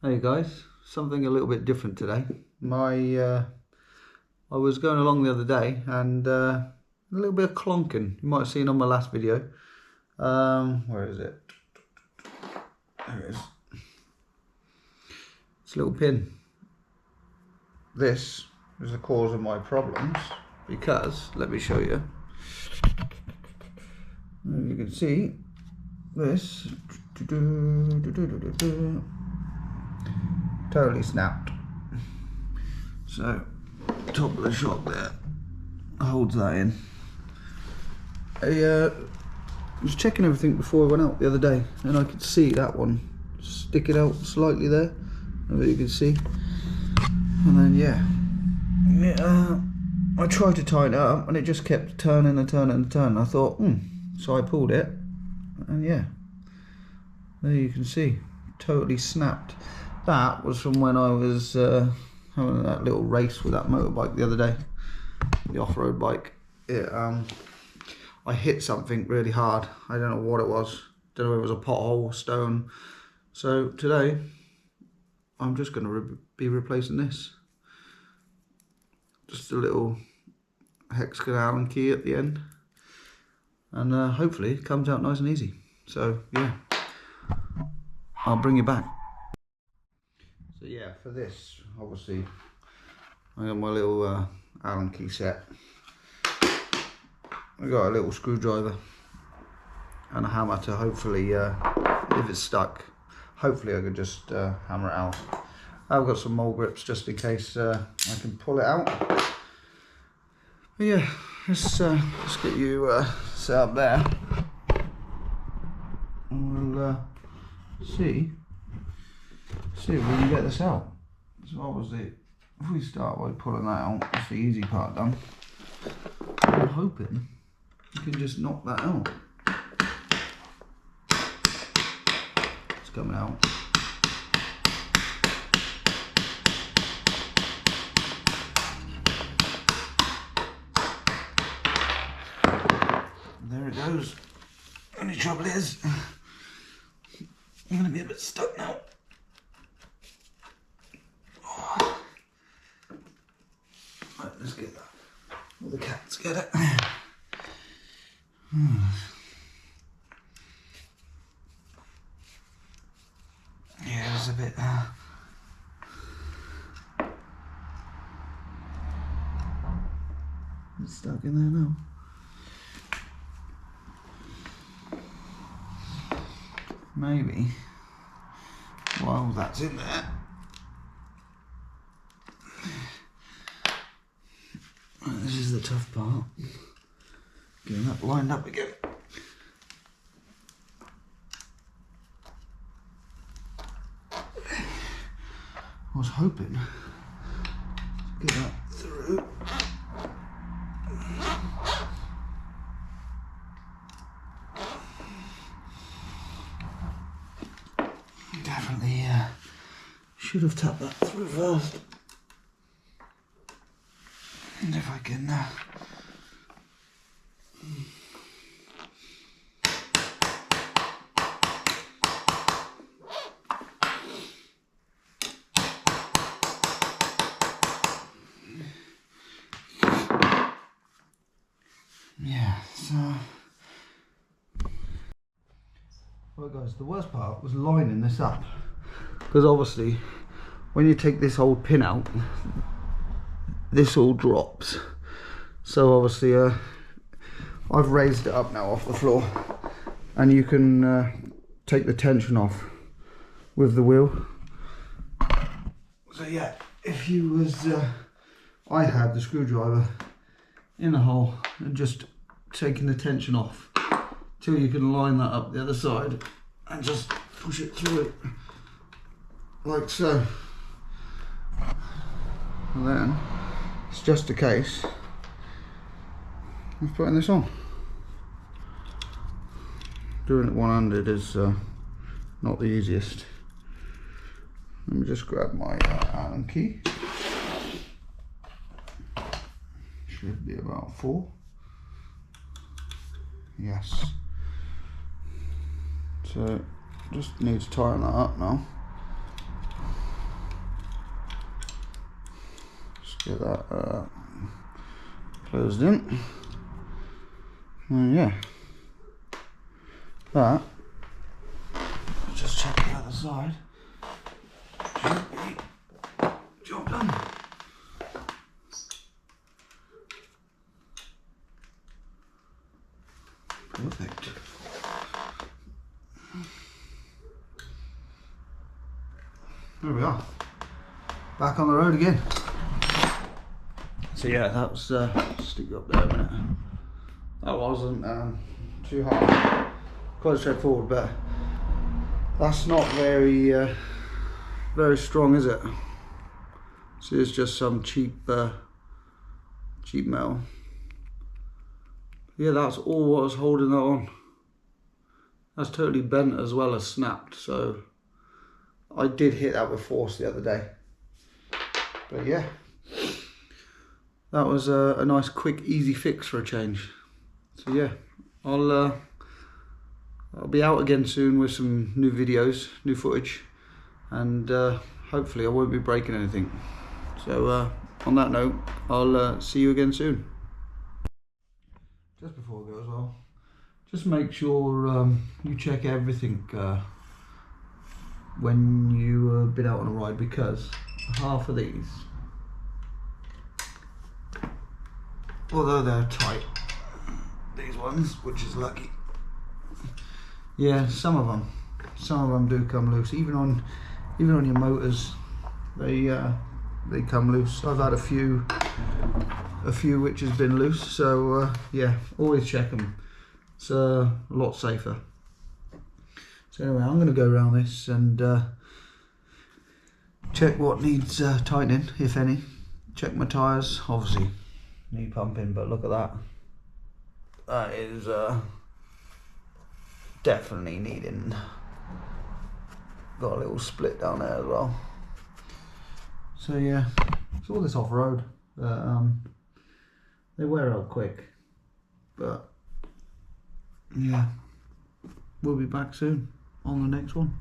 Hey guys, something a little bit different today. I was going along the other day and a little bit of clonking. You might have seen on my last video. Where is it? There it is. It's a little pin. This is the cause of my problems because, let me show you. You can see this totally snapped. So top of the shock there holds that in. I was checking everything before I went out the other day and I could see that one sticking out slightly there, that you can see. And then I tried to tighten it up and it just kept turning and turning and turning. I thought, so I pulled it and yeah, there you can see, totally snapped. That was from when I was having that little race with that motorbike the other day, the off-road bike. I hit something really hard. I don't know what it was. Don't know if it was a pothole, stone. So today, I'm just going to be replacing this. Just a little hexagon Allen key at the end, and hopefully it comes out nice and easy. So yeah, I'll bring you back. So yeah, for this, obviously, I got my little Allen key set. I got a little screwdriver and a hammer to hopefully, if it's stuck, hopefully I could just hammer it out. I've got some mole grips just in case I can pull it out. But yeah, let's get you set up there. And we'll see if we can get this out. So obviously, if we start by pulling that out, that's the easy part done. I'm hoping you can just knock that out. It's coming out. There it goes. Only trouble is, I'm going to be a bit stuck now. Right, let's get that. All the cats get it. Yeah, it's a bit it's stuck in there now. Maybe while that's in there, this is the tough part, getting that lined up again. I was hoping to get that through. Definitely should have tapped that through first. And if I can yeah, so right guys, the worst part was lining this up, because obviously when you take this old pin out, this all drops. So obviously I've raised it up now off the floor, and you can take the tension off with the wheel. So yeah, if you was I had the screwdriver in the hole and just taking the tension off till you can line that up the other side and just push it through like so. And then it's just a case of putting this on. Doing it one-handed is not the easiest. Let me just grab my Allen key. Should be about 4. Yes. So just need to tighten that up now. Get that closed in. And yeah, that, just check the other side, should be job done. Perfect. There we are. Back on the road again. So yeah, that was stick up there a minute. That wasn't too hard. Quite straightforward, but that's not very very strong, is it? So it's just some cheap metal. Yeah, that's all what was holding that on. That's totally bent as well as snapped, so I did hit that with force the other day. But yeah, that was a nice quick easy fix for a change. So yeah, I'll be out again soon with some new videos, new footage, and hopefully I won't be breaking anything. So on that note, I'll see you again soon. Just before I go as well, just make sure you check everything when you've been out on a ride, because half of these, although they're tight, these ones, which is lucky, yeah, some of them do come loose. Even on your motors, they come loose. I've had a few which has been loose, so yeah, always check them. It's a lot safer. So anyway, I'm going to go around this and check what needs tightening, if any. Check my tyres, obviously need pumping, but look at that. That is definitely needing. Got a little split down there as well. So yeah, it's all this off-road. They wear out quick, but yeah, we'll be back soon on the next one.